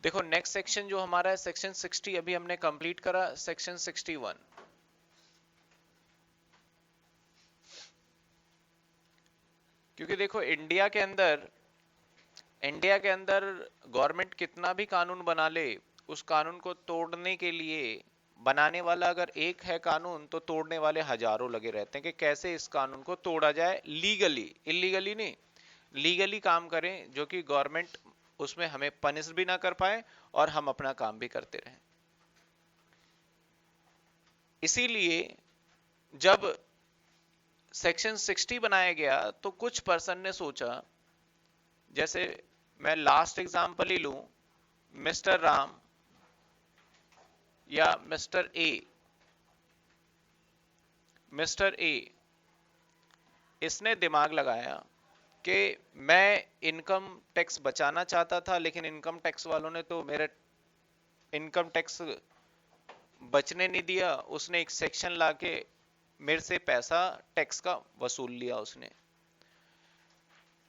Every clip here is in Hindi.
देखो नेक्स्ट सेक्शन जो हमारा है सेक्शन 60 अभी हमने कंप्लीट करा। सेक्शन 61, क्योंकि देखो इंडिया के अंदर गवर्नमेंट कितना भी कानून बना ले, उस कानून को तोड़ने के लिए बनाने वाला अगर एक है कानून, तो तोड़ने वाले हजारों लगे रहते हैं कि कैसे इस कानून को तोड़ा जाए लीगली, इलीगली नहीं, लीगली काम करें जो कि गवर्नमेंट उसमें हमें पनिश भी ना कर पाए और हम अपना काम भी करते रहें। इसीलिए जब सेक्शन 60 बनाया गया तो कुछ पर्सन ने सोचा, जैसे मैं लास्ट एग्जांपल ही लूं, मिस्टर राम या मिस्टर ए इसने दिमाग लगाया कि मैं इनकम टैक्स बचाना चाहता था, लेकिन इनकम टैक्स वालों ने तो मेरे इनकम टैक्स बचने नहीं दिया। उसने एक सेक्शन लाके मेरे से पैसा टैक्स का वसूल लिया उसने।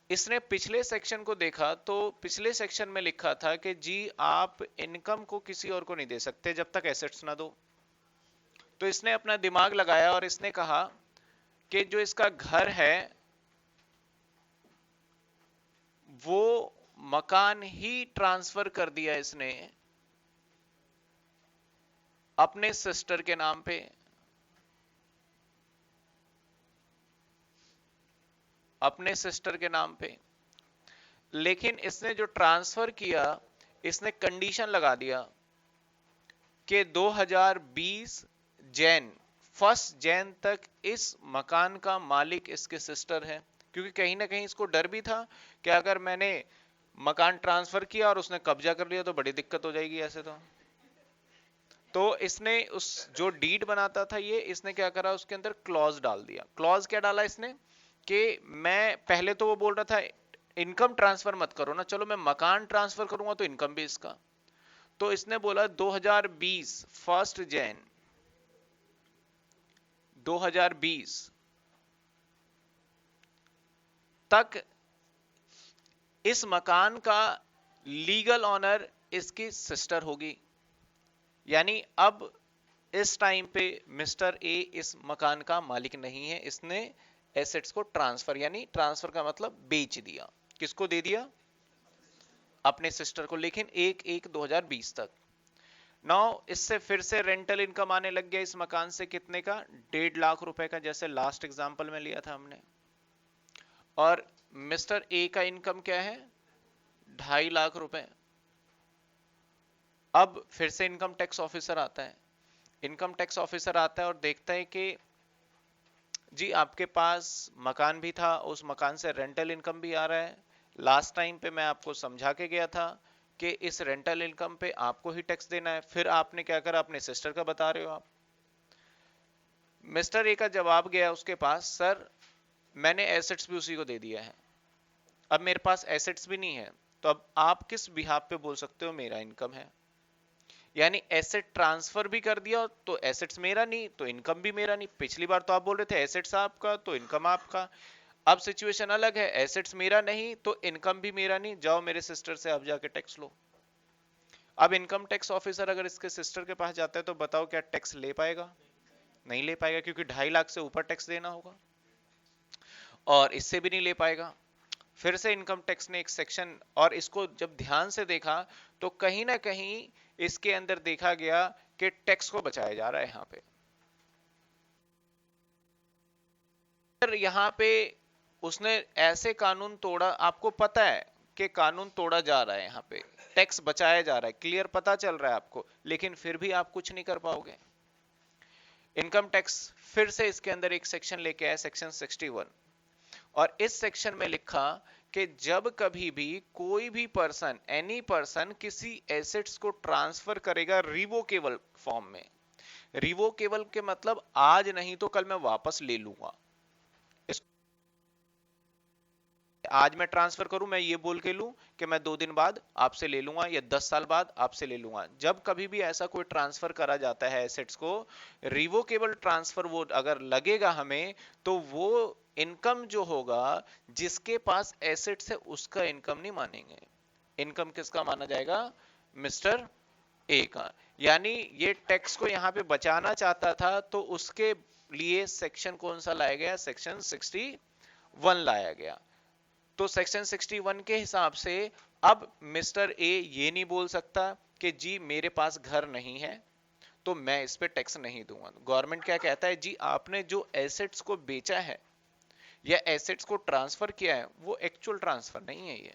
इसने पिछले सेक्शन को देखा तो पिछले सेक्शन में लिखा था कि जी आप इनकम को किसी और को नहीं दे सकते जब तक एसेट्स ना दो। तो इसने अपना दिमाग लगाया और इसने कहा कि जो इसका घर है वो मकान ही ट्रांसफर कर दिया इसने अपने सिस्टर के नाम पे। अपने सिस्टर के नाम पे, लेकिन इसने जो ट्रांसफर किया इसने कंडीशन लगा दिया कि 2020 जैन 1 जैन तक इस मकान का मालिक इसके सिस्टर है। क्योंकि कहीं ना कहीं इसको डर भी था कि अगर मैंने मकान ट्रांसफर किया और उसने कब्जा कर लिया तो बड़ी दिक्कत हो जाएगी ऐसे। तो इसने उस जो डीड बनाता था ये, इसने क्या करा उसके अंदर क्लॉज डाल दिया। क्लॉज क्या डाला इसने कि मैं पहले तो वो बोल रहा था इनकम ट्रांसफर मत करो ना, चलो मैं मकान ट्रांसफर करूंगा तो इनकम भी इसका। तो इसने बोला 2020 1 जैन 2020 तक इस मकान का लीगल ऑनर इसकी सिस्टर होगी। यानी अब इस टाइम पे मिस्टर ए इस मकान का मालिक नहीं है, इसने एसेट्स को ट्रांसफर, यानी ट्रांसफर का मतलब बेच दिया। किसको दे दिया? अपने सिस्टर को, लेकिन 1/1/2020 तक। नाउ इससे फिर से रेंटल इनकम आने लग गया इस मकान से। कितने का? 1.5 लाख रुपए का, जैसे लास्ट एग्जांपल में लिया था हमने। और मिस्टर ए का इनकम क्या है? 2.5 लाख रुपए। अब फिर से इनकम टैक्स ऑफिसर आता है। इनकम टैक्स ऑफिसर आता है और देखता है कि जी आपके पास मकान भी था, उस मकान से रेंटल इनकम भी आ रहा है। लास्ट टाइम पे मैं आपको समझा के गया था कि इस रेंटल इनकम पे आपको ही टैक्स देना है, फिर आपने क्या करा? अपने सिस्टर का बता रहे हो आप। मिस्टर ए का जवाब गया उसके पास, सर मैंने एसेट्स भी उसी को दे दिया है, अब मेरे पास एसेट्स भी नहीं है, तो अब आप किस बिहाफ पे बोल सकते हो मेरा इनकम है? यानी एसेट ट्रांसफर भी कर दिया तो एसेट्स मेरा नहीं तो इनकम भी मेरा नहीं। पिछली बार तो आप बोल रहे थे एसेट्स आपका तो इनकम आपका, अब सिचुएशन अलग है, एसेट्स मेरा नहीं तो इनकम भी मेरा नहीं, जाओ मेरे सिस्टर से अब जाके टैक्स लो। अब इनकम टैक्स ऑफिसर अगर इसके सिस्टर के पास जाता है तो बताओ क्या टैक्स ले पाएगा? नहीं ले पाएगा, क्योंकि 2.5 लाख से ऊपर टैक्स देना होगा और इससे भी नहीं ले पाएगा। फिर से इनकम टैक्स ने एक सेक्शन, और इसको जब ध्यान से देखा तो कहीं ना कहीं इसके अंदर देखा गया कि टैक्स को बचाया जा रहा है यहां पे। यहां पे उसने ऐसे कानून तोड़ा, आपको पता है कि कानून तोड़ा जा रहा है, यहां पे टैक्स बचाया जा रहा है, क्लियर पता चल रहा है आपको, लेकिन फिर भी आप कुछ नहीं कर पाओगे। इनकम टैक्स फिर से इसके अंदर एक सेक्शन लेके आया, सेक्शन 61, और इस सेक्शन में लिखा कि जब कभी भी कोई भी पर्सन, एनी पर्सन किसी एसेट्स को ट्रांसफर करेगा रिवोकेबल फॉर्म में, रिवोकेबल के मतलब आज नहीं तो कल मैं वापस ले लूंगा। आज मैं ट्रांसफर करूं, मैं ये बोल के लूं कि मैं 2 दिन बाद आपसे ले लूंगा या 10 साल बाद आपसे ले लूंगा। जब कभी भी ऐसा कोई ट्रांसफर करा जाता है एसेट्स को, रिवोकेबल ट्रांसफर वो अगर लगेगा हमें, तो वो इनकम जो होगा जिसके पास एसेट्स है उसका इनकम नहीं मानेंगे। इनकम किसका माना जाएगा? मिस्टर ए का। यानी ये टैक्स को यहां पे बचाना चाहता था, तो उसके लिए सेक्शन कौन सा लाया गया, सेक्शन 61 लाया गया। तो सेक्शन 61 के हिसाब से अब मिस्टर ए ये नहीं बोल सकता कि जी मेरे पास घर नहीं है तो मैं इस पे टैक्स नहीं दूंगा। गवर्नमेंट क्या कहता है, जी आपने जो एसेट्स को बेचा है या एसेट्स को ट्रांसफर किया है वो एक्चुअल ट्रांसफर नहीं है,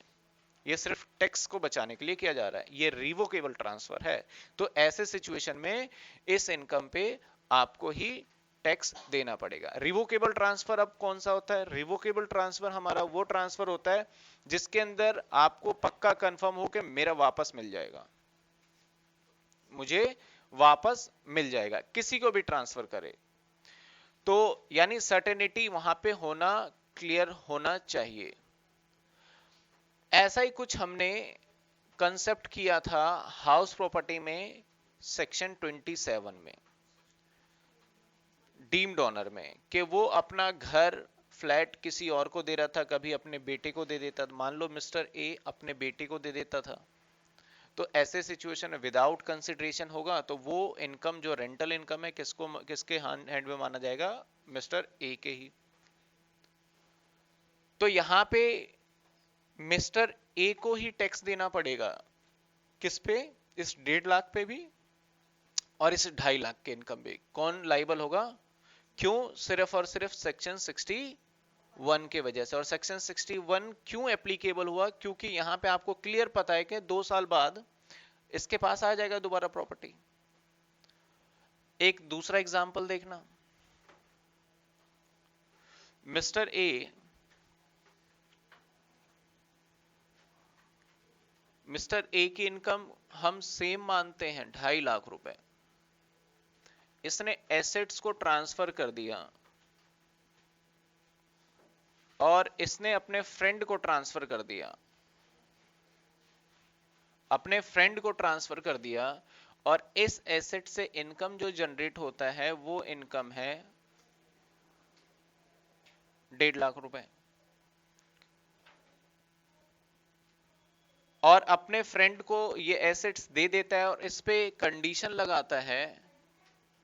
ये सिर्फ टैक्स को बचाने के लिए किया जा रहा है, ये रिवोकेबल ट्रांसफर है। तो ऐसे सिचुएशन में इस इनकम पे आपको ही टैक्स देना पड़ेगा। रिवोकेबल ट्रांसफर अब कौन सा होता है, रिवोकेबल ट्रांसफर हमारा वो ट्रांसफर होता है जिसके अंदर आपको पक्का कंफर्म हो कि मेरा वापस मिल जाएगा, मुझे वापस मिल जाएगा, किसी को भी ट्रांसफर करे तो, यानी सर्टेनिटी वहां पे होना, क्लियर होना चाहिए। ऐसा ही कुछ हमने कंसेप्ट किया था हाउस प्रॉपर्टी में सेक्शन 27 में, डीम्ड ऑनर में, कि वो अपना घर फ्लैट किसी और को दे रहा था, कभी अपने बेटे को दे देता था। मान लो मिस्टर ए अपने बेटे को दे देता था, तो ऐसे सिचुएशन में विदाउट कंसिडरेशन होगा तो वो इनकम जो रेंटल इनकम है किसको, किसके हैंड में माना जाएगा, मिस्टर ए के ही। तो यहां पे मिस्टर ए को ही टैक्स देना पड़ेगा, किस पे, इस 1.5 लाख पे भी और इस 2.5 लाख के इनकम पे। कौन लाइबल होगा, क्यों, सिर्फ और सिर्फ सेक्शन 61 के वजह से। और सेक्शन 61 क्यों एप्लीकेबल हुआ, क्योंकि यहां पे आपको क्लियर पता है कि 2 साल बाद इसके पास आ जाएगा दोबारा प्रॉपर्टी। एक दूसरा एग्जांपल देखना, मिस्टर ए की इनकम हम सेम मानते हैं 2.5 लाख रुपए, इसने एसेट्स को ट्रांसफर कर दिया और इसने अपने फ्रेंड को ट्रांसफर कर दिया, अपने फ्रेंड को ट्रांसफर कर दिया, और इस एसेट से इनकम जो जनरेट होता है वो इनकम है 1.5 लाख रुपए। और अपने फ्रेंड को ये एसेट्स दे देता है और इस पे कंडीशन लगाता है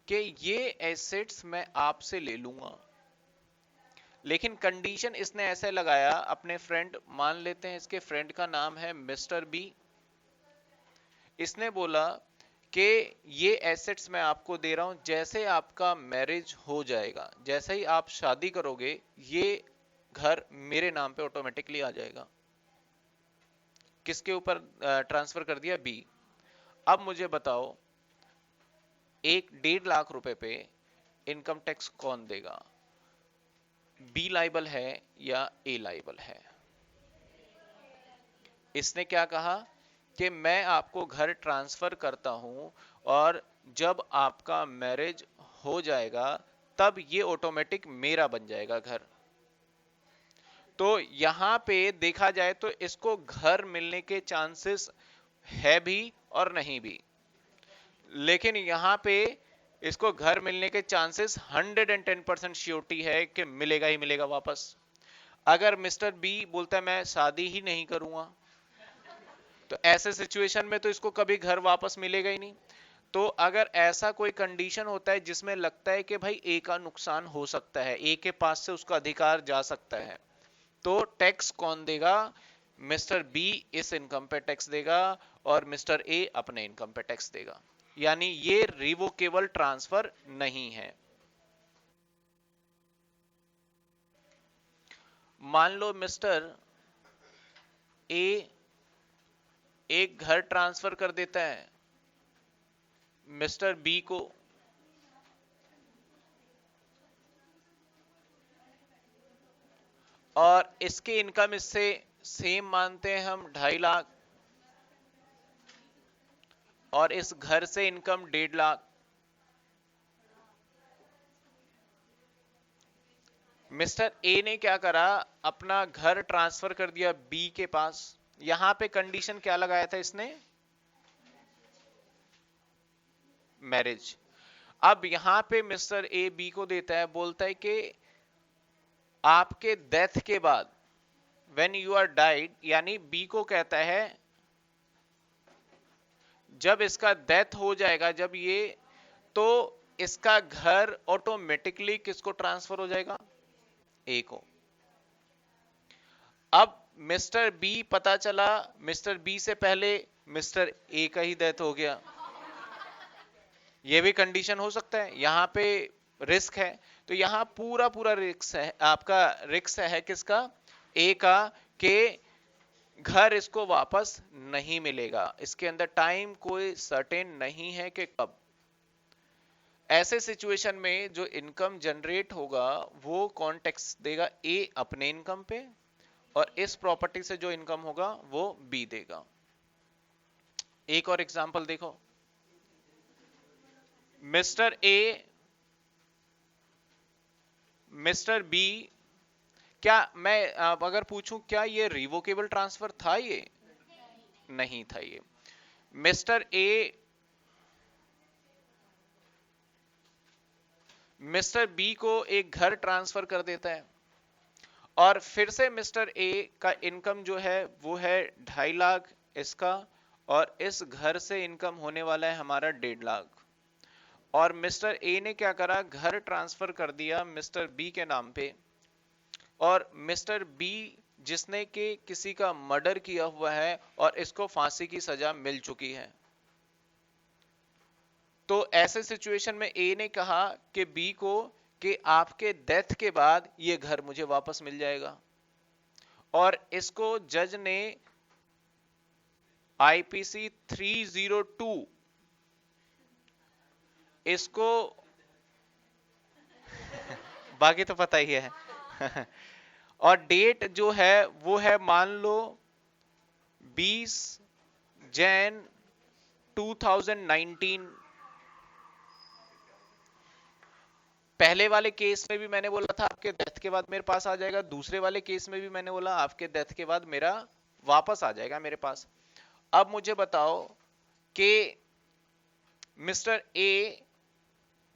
कि ये एसेट्स मैं आपसे ले लूंगा। लेकिन कंडीशन इसने ऐसे लगाया, अपने फ्रेंड, मान लेते हैं इसके फ्रेंड का नाम है मिस्टर बी, इसने बोला कि ये एसेट्स मैं आपको दे रहा हूं, जैसे आपका मैरिज हो जाएगा, जैसे ही आप शादी करोगे ये घर मेरे नाम पे ऑटोमेटिकली आ जाएगा। किसके ऊपर ट्रांसफर कर दिया, बी। अब मुझे बताओ 1.5 लाख रुपए पे इनकम टैक्स कौन देगा, बी लाइबल है या ए लाइबल है। इसने क्या कहा कि मैं आपको घर ट्रांसफर करता हूं और जब आपका मैरिज हो जाएगा तब ये ऑटोमेटिक मेरा बन जाएगा घर। तो यहां पे देखा जाए तो इसको घर मिलने के चांसेस है भी और नहीं भी, लेकिन यहां पे इसको घर मिलने के चांसेस 110% श्योरिटी है कि मिलेगा ही मिलेगा वापस। अगर मिस्टर बी बोलता है मैं शादी ही नहीं करूंगा, तो ऐसे सिचुएशन में तो इसको कभी घर वापस मिलेगा ही नहीं। तो अगर ऐसा कोई कंडीशन होता है जिसमें लगता है कि भाई ए का नुकसान हो सकता है, ए के पास से उसका अधिकार जा सकता है, तो टैक्स कौन देगा, मिस्टर बी इस इनकम पे टैक्स देगा और मिस्टर ए अपने इनकम पे टैक्स देगा। यानी ये रिवोकेबल ट्रांसफर नहीं है। मान लो मिस्टर ए एक घर ट्रांसफर कर देता है मिस्टर बी को, और इसकी इनकम इससे सेम मानते हैं हम 2.5 लाख, और इस घर से इनकम 1.5 लाख। मिस्टर ए ने क्या करा, अपना घर ट्रांसफर कर दिया बी के पास। यहां पे कंडीशन क्या लगाया था इसने, मैरिज। अब यहां पे मिस्टर ए बी को देता है, बोलता है कि आपके डेथ के बाद, व्हेन यू आर डाइड, यानी बी को कहता है जब इसका डेथ हो जाएगा, जब ये, तो इसका घर ऑटोमेटिकली किसको ट्रांसफर हो जाएगा? ए को। अब मिस्टर बी, पता चला मिस्टर बी से पहले मिस्टर ए का ही डेथ हो गया, ये भी कंडीशन हो सकता है, यहां पे रिस्क है। तो यहां पूरा पूरा रिस्क है, आपका रिस्क है किसका? ए का, के घर इसको वापस नहीं मिलेगा, इसके अंदर टाइम कोई सर्टेन नहीं है कि कब। ऐसे सिचुएशन में जो इनकम जनरेट होगा वो कौन टैक्स देगा? ए अपने इनकम पे, और इस प्रॉपर्टी से जो इनकम होगा वो बी देगा। एक और एग्जांपल देखो, मिस्टर ए, मिस्टर बी, क्या मैं अब अगर पूछूं क्या ये रिवोकेबल ट्रांसफर था? ये नहीं था। ये मिस्टर ए, मिस्टर बी को एक घर ट्रांसफर कर देता है, और फिर से मिस्टर ए का इनकम जो है वो है 2.5 लाख इसका, और इस घर से इनकम होने वाला है हमारा 1.5 लाख। और मिस्टर ए ने क्या करा? घर ट्रांसफर कर दिया मिस्टर बी के नाम पे, और मिस्टर बी जिसने कि किसी का मर्डर किया हुआ है और इसको फांसी की सजा मिल चुकी है। तो ऐसे सिचुएशन में ए ने कहा कि बी को कि आपके डेथ के बाद ये घर मुझे वापस मिल जाएगा, और इसको जज ने आईपीसी 302 इसको, बाकी तो पता ही है और डेट जो है वो है मान लो 20 जैन 2019। पहले वाले केस में भी मैंने बोला था आपके डेथ के बाद मेरे पास आ जाएगा, दूसरे वाले केस में भी मैंने बोला आपके डेथ के बाद मेरा वापस आ जाएगा मेरे पास। अब मुझे बताओ कि मिस्टर ए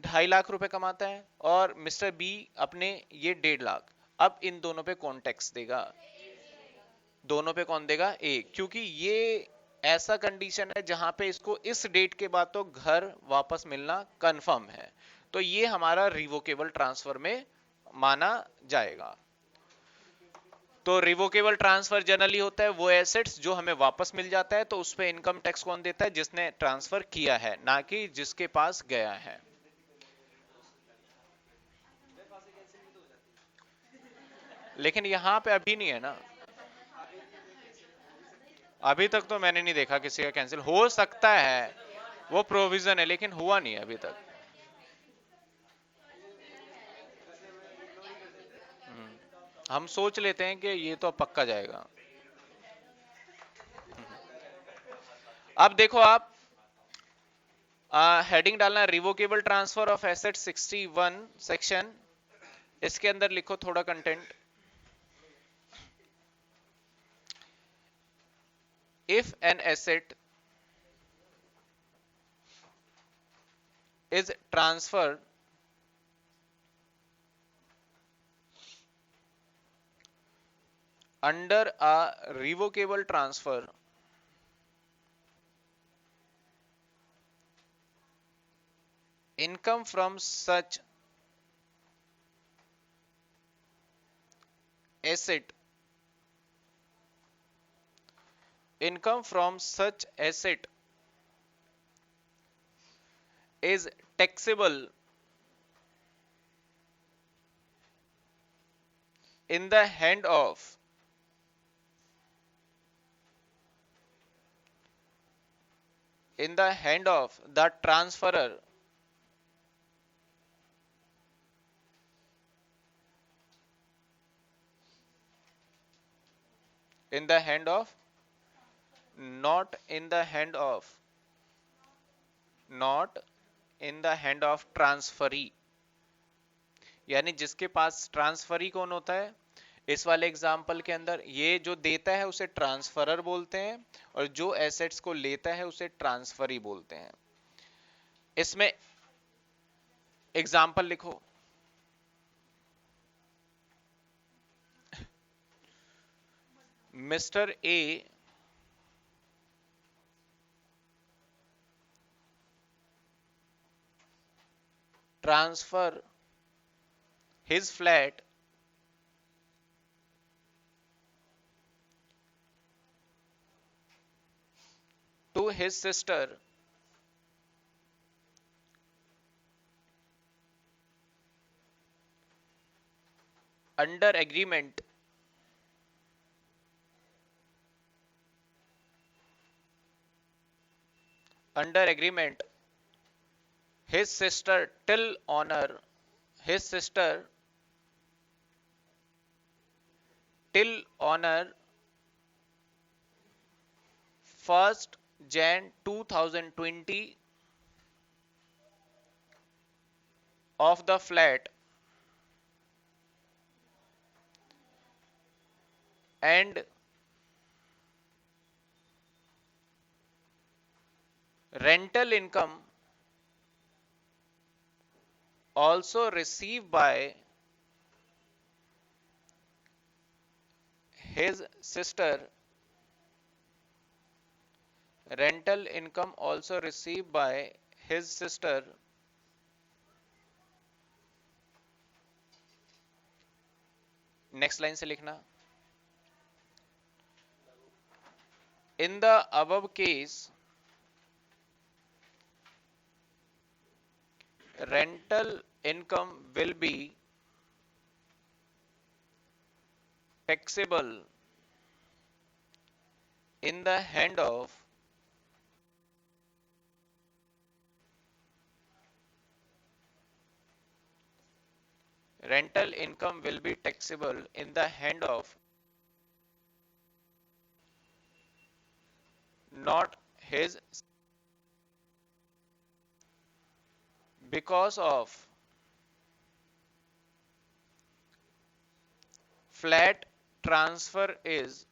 2.5 लाख रुपए कमाता है और मिस्टर बी अपने ये 1.5 लाख, अब इन दोनों पे कौन टैक्स देगा? दोनों पे कौन देगा? ए, क्योंकि ये ऐसा कंडीशन है जहां पे इसको इस डेट के बाद तो घर वापस मिलना कंफर्म है, तो ये हमारा रिवोकेबल ट्रांसफर में माना जाएगा। तो रिवोकेबल ट्रांसफर जनरली होता है वो एसेट्स जो हमें वापस मिल जाता है, तो उस पे इनकम टैक्स कौन देता है? जिसने ट्रांसफर किया है, ना कि जिसके पास गया है। लेकिन यहां पे अभी नहीं है ना, अभी तक तो मैंने नहीं देखा किसी का कैंसिल। हो सकता है, वो प्रोविजन है लेकिन हुआ नहीं है अभी तक। हम सोच लेते हैं कि ये तो पक्का जाएगा। अब देखो आप, हेडिंग डालना revocable transfer of asset 61 section, इसके अंदर लिखो थोड़ा content. If an asset is transferred under a revocable transfer, income from such asset, income from such asset is taxable in the hand of the transferor in the hand of, not in the hand of, not in the hand of transferee। यानी जिसके पास ट्रांसफरी कौन होता है? इस वाले एग्जाम्पल के अंदर ये जो देता है उसे ट्रांसफरर बोलते हैं, और जो एसेट्स को लेता है उसे ट्रांसफरी बोलते हैं। इसमें एग्जाम्पल लिखो, mister A transfer his flat to his sister under agreement under agreement his sister till honor his sister till honor 1st Jan 2020 of the flat and rental income also received by his sister rental income also received by his sister next line से लिखना in the above case rental income will be taxable in the hand of rental income will be taxable in the hand of not his because of flat transfer is